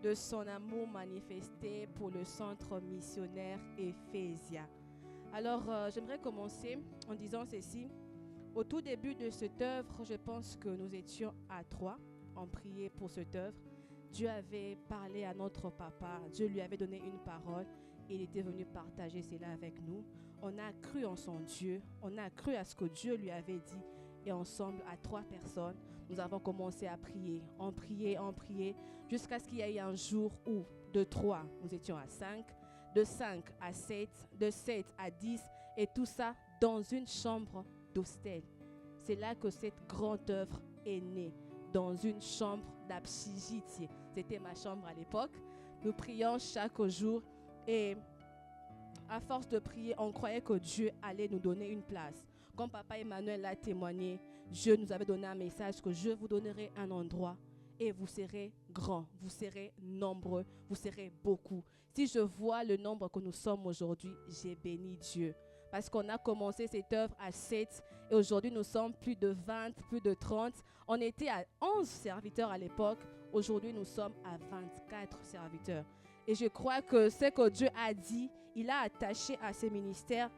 de son amour manifesté pour le centre missionnaire Ephésia. Alors, j'aimerais commencer en disant ceci. Au tout début de cette œuvre, je pense que nous étions à 3 en prière pour cette œuvre. Dieu avait parlé à notre papa, Dieu lui avait donné une parole et il était venu partager cela avec nous. On a cru en son Dieu, on a cru à ce que Dieu lui avait dit et ensemble, à 3 personnes, nous avons commencé à prier. On priait jusqu'à ce qu'il y ait un jour où de 3, nous étions à 5, de 5 à 7, de 7 à 10 et tout ça dans une chambre d'hostel. C'est là que cette grande œuvre est née, dans une chambre d'Apshijiti. C'était ma chambre à l'époque. Nous prions chaque jour et à force de prier, on croyait que Dieu allait nous donner une place. Comme Papa Emmanuel l'a témoigné, Dieu nous avait donné un message que je vous donnerai un endroit et vous serez grands, vous serez nombreux, vous serez beaucoup. Si je vois le nombre que nous sommes aujourd'hui, j'ai béni Dieu. Parce qu'on a commencé cette œuvre à 7 et aujourd'hui nous sommes plus de 20, plus de 30. On était à 11 serviteurs à l'époque. Aujourd'hui nous sommes à 24 serviteurs. Et je crois que ce que Dieu a dit, il a attaché à ce ministère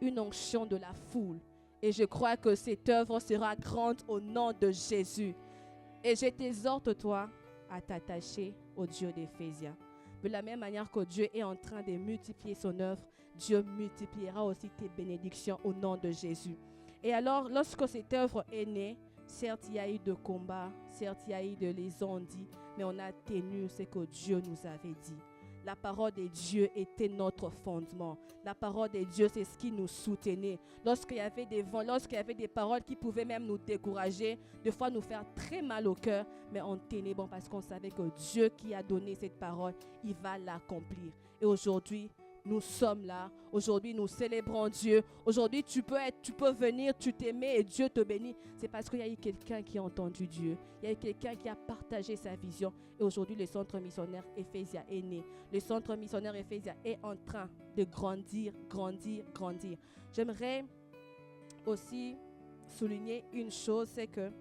une onction de la foule. Et je crois que cette œuvre sera grande au nom de Jésus. Et je t'exhorte toi à t'attacher au Dieu d'Éphésia. De la même manière que Dieu est en train de multiplier son œuvre, Dieu multipliera aussi tes bénédictions au nom de Jésus. Et alors, lorsque cette œuvre est née, certes, il y a eu de combats, certes, il y a eu de les ont dit, mais on a tenu ce que Dieu nous avait dit. La parole de Dieu était notre fondement. La parole de Dieu, c'est ce qui nous soutenait. Lorsqu'il y avait des vents, lorsqu'il y avait des paroles qui pouvaient même nous décourager, des fois nous faire très mal au cœur, mais on tenait bon parce qu'on savait que Dieu qui a donné cette parole, il va l'accomplir. Et aujourd'hui, nous sommes là. Aujourd'hui, nous célébrons Dieu. Aujourd'hui, tu peux venir, tu t'aimer et Dieu te bénit. C'est parce qu'il y a eu quelqu'un qui a entendu Dieu. Il y a eu quelqu'un qui a partagé sa vision. Et aujourd'hui, le centre missionnaire Ephésia est né. Le centre missionnaire Ephésia est en train de grandir, grandir, grandir. J'aimerais aussi souligner une chose, c'est que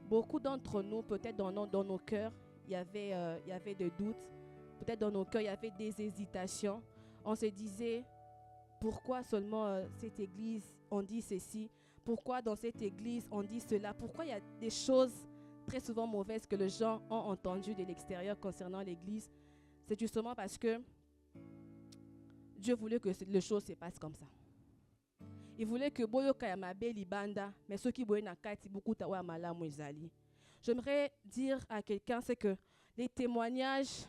beaucoup d'entre nous, peut-être dans nos cœurs, il y avait des doutes. Peut-être dans nos cœurs, il y avait des hésitations. On se disait, pourquoi seulement cette église, on dit ceci? Pourquoi dans cette église, on dit cela? Pourquoi il y a des choses très souvent mauvaises que les gens ont entendues de l'extérieur concernant l'église? C'est justement parce que Dieu voulait que les choses se passent comme ça. Il voulait que Boyo Kayamabe Libanda, mais ceux qui boyaient Nakati, beaucoup tawa mala moizali. J'aimerais dire à quelqu'un, c'est que les témoignages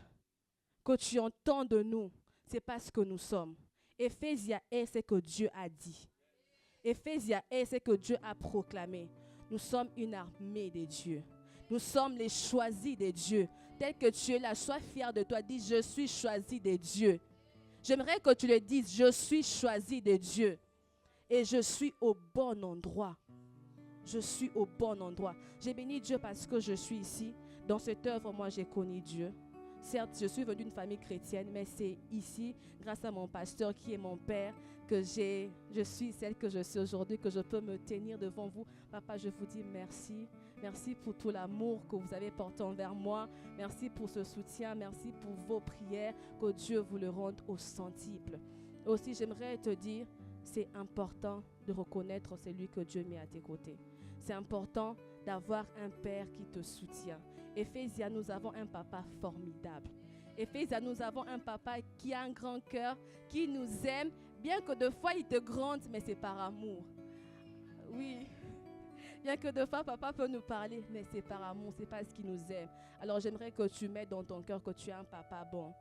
que tu entends de nous, c'est parce que nous sommes. Ephésia est ce que Dieu a dit. Ephésia est ce que Dieu a proclamé. Nous sommes une armée de Dieu. Nous sommes les choisis de Dieu. Tel que tu es là, sois fier de toi. Dis, je suis choisi de Dieu. J'aimerais que tu le dises, je suis choisi de Dieu. Et je suis au bon endroit. Je suis au bon endroit. J'ai béni Dieu parce que je suis ici. Dans cette œuvre, moi, j'ai connu Dieu. Certes, je suis venue d'une famille chrétienne, mais c'est ici, grâce à mon pasteur qui est mon père, que je suis celle que je suis aujourd'hui, que je peux me tenir devant vous. Papa, je vous dis merci. Merci pour tout l'amour que vous avez porté envers moi. Merci pour ce soutien. Merci pour vos prières. Que Dieu vous le rende au centuple. Aussi, j'aimerais te dire, c'est important de reconnaître celui que Dieu met à tes côtés. C'est important d'avoir un père qui te soutient. Ephésia, nous avons un papa formidable. Ephésia, nous avons un papa qui a un grand cœur, qui nous aime, bien que de fois il te gronde, mais c'est par amour. Oui, bien que de fois papa peut nous parler, mais c'est par amour, c'est parce qu'il nous aime. Alors j'aimerais que tu mettes dans ton cœur que tu as un papa bon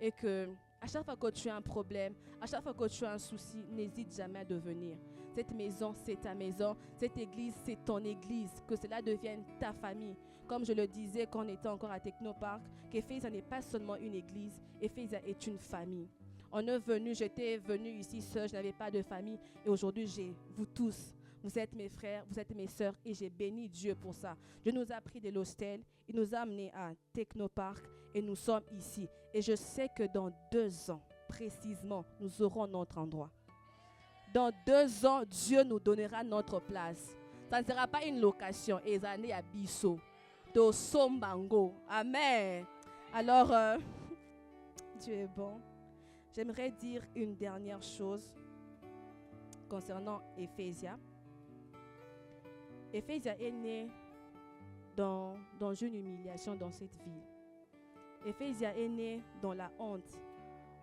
et que à chaque fois que tu as un problème, à chaque fois que tu as un souci, n'hésite jamais à devenir. Cette maison, c'est ta maison. Cette église, c'est ton église. Que cela devienne ta famille. Comme je le disais quand on était encore à Technopark, qu'Ephésia n'est pas seulement une église, Ephésia est une famille. J'étais venue ici seule, je n'avais pas de famille. Et aujourd'hui, j'ai vous tous. Vous êtes mes frères, vous êtes mes sœurs et j'ai béni Dieu pour ça. Dieu nous a pris de l'hostel, il nous a amenés à Technopark et nous sommes ici. Et je sais que dans 2 ans, précisément, nous aurons notre endroit. Dans 2 ans, Dieu nous donnera notre place. Ça ne sera pas une location. Ezane à Bisso, de Sombango. Amen. Alors, Dieu est bon. J'aimerais dire une dernière chose concernant Éphésia. Éphésia est né dans une humiliation dans cette ville. Éphésia est né dans la honte.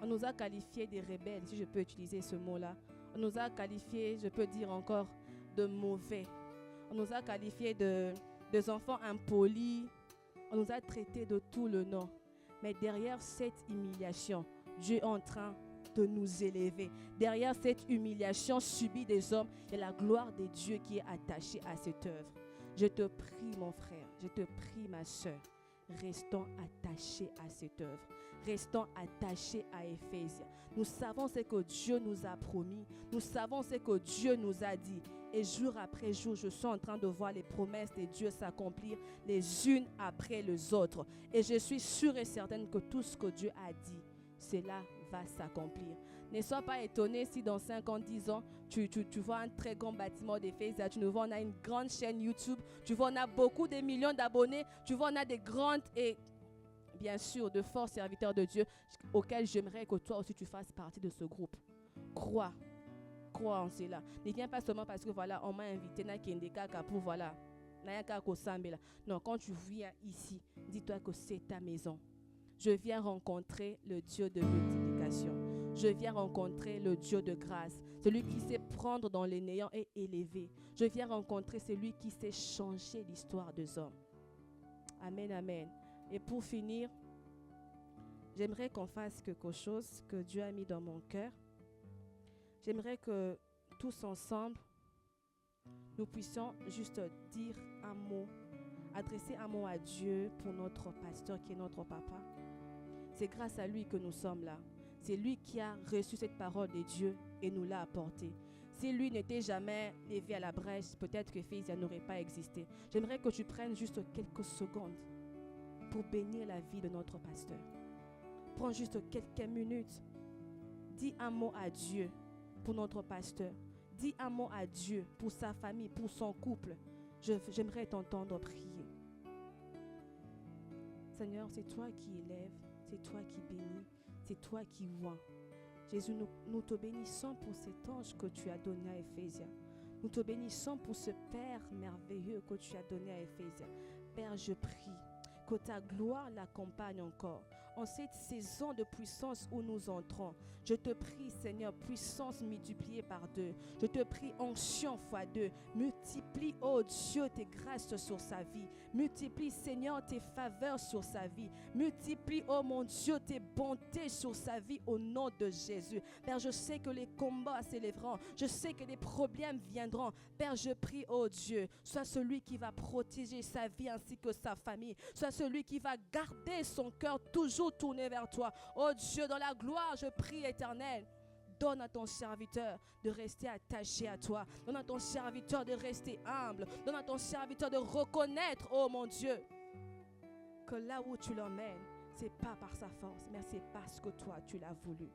On nous a qualifiés de rebelles, si je peux utiliser ce mot-là. On nous a qualifiés, je peux dire encore, de mauvais. On nous a qualifiés de enfants impolis. On nous a traités de tout le nom. Mais derrière cette humiliation, Dieu est en train de nous élever. Derrière cette humiliation subie des hommes, il y a la gloire de Dieu qui est attachée à cette œuvre. Je te prie, mon frère, je te prie, ma soeur, restons attachés à cette œuvre. Restons attachés à Éphésia. Nous savons ce que Dieu nous a promis. Nous savons ce que Dieu nous a dit. Et jour après jour, je suis en train de voir les promesses de Dieu s'accomplir les unes après les autres. Et je suis sûre et certaine que tout ce que Dieu a dit, cela va s'accomplir. Ne sois pas étonné si dans 5 ans, 10 ans, tu vois un très grand bâtiment d'Éphésia. Tu nous vois, on a une grande chaîne YouTube. Tu vois, on a beaucoup de millions d'abonnés. Tu vois, on a des grandes et bien sûr de forts serviteurs de Dieu auxquels j'aimerais que toi aussi tu fasses partie de ce groupe. Crois en cela. Ne viens pas seulement parce que voilà, on m'a invité pour voilà. Non, quand tu viens ici, dis-toi que c'est ta maison. Je viens rencontrer le Dieu de multiplication. Je viens rencontrer le Dieu de grâce. Celui qui sait prendre dans les néants et élever. Je viens rencontrer celui qui sait changer l'histoire des hommes. Amen, amen. Et pour finir, j'aimerais qu'on fasse quelque chose que Dieu a mis dans mon cœur. J'aimerais que tous ensemble, nous puissions juste dire un mot, adresser un mot à Dieu pour notre pasteur qui est notre papa. C'est grâce à lui que nous sommes là. C'est lui qui a reçu cette parole de Dieu et nous l'a apportée. Si lui n'était jamais levé à la brèche, peut-être que Éphésia n'aurait pas existé. J'aimerais que tu prennes juste quelques secondes pour bénir la vie de notre pasteur. Prends juste quelques minutes. Dis un mot à Dieu pour notre pasteur. Dis un mot à Dieu pour sa famille, pour son couple. J'aimerais t'entendre prier. Seigneur, c'est toi qui élèves, c'est toi qui bénis, c'est toi qui vois. Jésus, nous te bénissons pour cet ange que tu as donné à Éphésia. Nous te bénissons pour ce Père merveilleux que tu as donné à Éphésia. Père, je prie que ta gloire l'accompagne encore. En cette saison de puissance où nous entrons, je te prie, Seigneur, puissance multipliée par 2. Je te prie, onction fois 2. Multiplie, oh Dieu, tes grâces sur sa vie. Multiplie, Seigneur, tes faveurs sur sa vie. Multiplie, oh mon Dieu, tes bontés sur sa vie au nom de Jésus. Père, je sais que les combats s'élèveront. Je sais que les problèmes viendront. Père, je prie, oh Dieu, sois celui qui va protéger sa vie ainsi que sa famille. Sois celui qui va garder son cœur toujours tourné vers toi. Oh Dieu, dans la gloire, je prie, Éternel. Donne à ton serviteur de rester attaché à toi. Donne à ton serviteur de rester humble. Donne à ton serviteur de reconnaître, oh mon Dieu, que là où tu l'emmènes, c'est pas par sa force, mais c'est parce que toi, tu l'as voulu.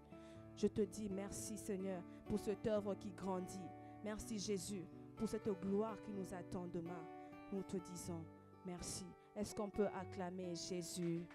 Je te dis merci, Seigneur, pour cette œuvre qui grandit. Merci, Jésus, pour cette gloire qui nous attend demain. Nous te disons merci. Est-ce qu'on peut acclamer Jésus?